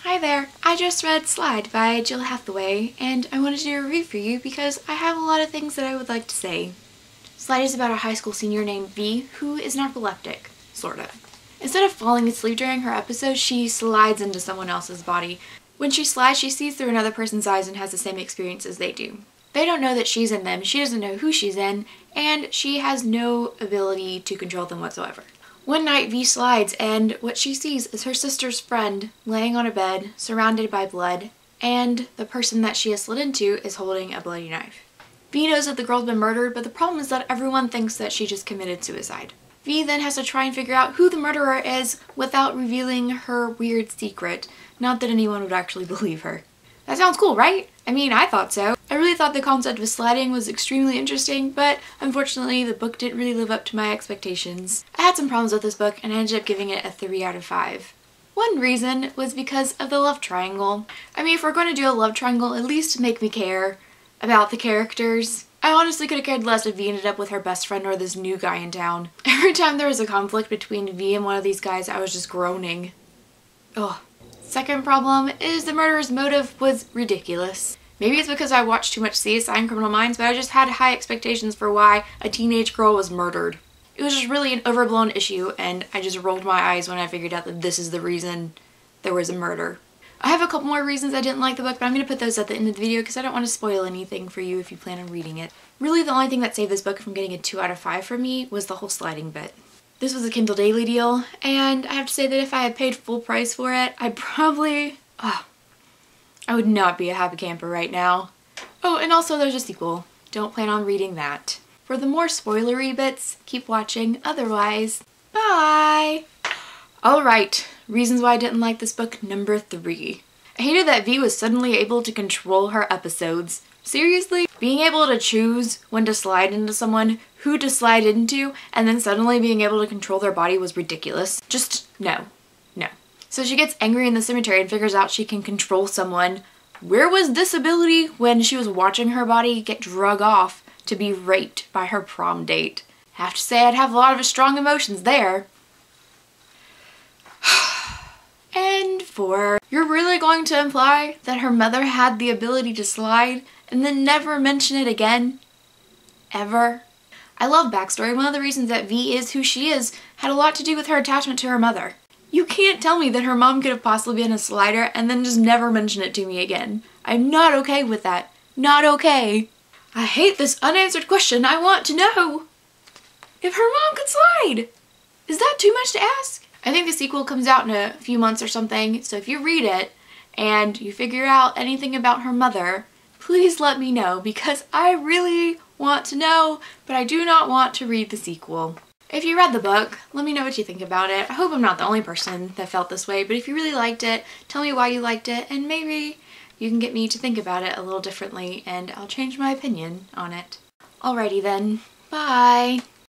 Hi there! I just read Slide by Jill Hathaway, and I wanted to do a review for you because I have a lot of things that I would like to say. Slide is about a high school senior named V who is narcoleptic, sorta. Instead of falling asleep during her episode, she slides into someone else's body. When she slides, she sees through another person's eyes and has the same experience as they do. They don't know that she's in them, she doesn't know who she's in, and she has no ability to control them whatsoever. One night, V slides, and what she sees is her sister's friend laying on a bed, surrounded by blood, and the person that she has slid into is holding a bloody knife. V knows that the girl's been murdered, but the problem is that everyone thinks that she just committed suicide. V then has to try and figure out who the murderer is without revealing her weird secret. Not that anyone would actually believe her. That sounds cool, right? I mean, I thought so. I really thought the concept of sliding was extremely interesting, but unfortunately the book didn't really live up to my expectations. I had some problems with this book and I ended up giving it a 3 out of 5. One reason was because of the love triangle. I mean, if we're going to do a love triangle, at least make me care about the characters. I honestly could have cared less if V ended up with her best friend or this new guy in town. Every time there was a conflict between V and one of these guys, I was just groaning. Ugh. Second problem is the murderer's motive was ridiculous. Maybe it's because I watched too much CSI and Criminal Minds, but I just had high expectations for why a teenage girl was murdered. It was just really an overblown issue, and I just rolled my eyes when I figured out that this is the reason there was a murder. I have a couple more reasons I didn't like the book, but I'm going to put those at the end of the video because I don't want to spoil anything for you if you plan on reading it. Really, the only thing that saved this book from getting a 2 out of 5 for me was the whole sliding bit. This was a Kindle Daily deal, and I have to say that if I had paid full price for it, I'd probably... I would not be a happy camper right now. Oh, and also there's a sequel. Don't plan on reading that. For the more spoilery bits, keep watching. Otherwise, bye! Alright, reasons why I didn't like this book, number 3. I hated that V was suddenly able to control her episodes. Seriously? Being able to choose when to slide into someone, who to slide into, and then suddenly being able to control their body was ridiculous. Just no. No. So she gets angry in the cemetery and figures out she can control someone. Where was this ability when she was watching her body get drug off to be raped by her prom date? Have to say I'd have a lot of strong emotions there. And 4. You're really going to imply that her mother had the ability to slide and then never mention it again? Ever? I love backstory. One of the reasons that V is who she is had a lot to do with her attachment to her mother. You can't tell me that her mom could have possibly been a slider and then just never mention it to me again. I'm not okay with that. Not okay. I hate this unanswered question. I want to know if her mom could slide. Is that too much to ask? I think the sequel comes out in a few months or something, so if you read it and you figure out anything about her mother, please let me know because I really want to know, but I do not want to read the sequel. If you read the book, let me know what you think about it. I hope I'm not the only person that felt this way, but if you really liked it, tell me why you liked it, and maybe you can get me to think about it a little differently, and I'll change my opinion on it. Alrighty then, bye!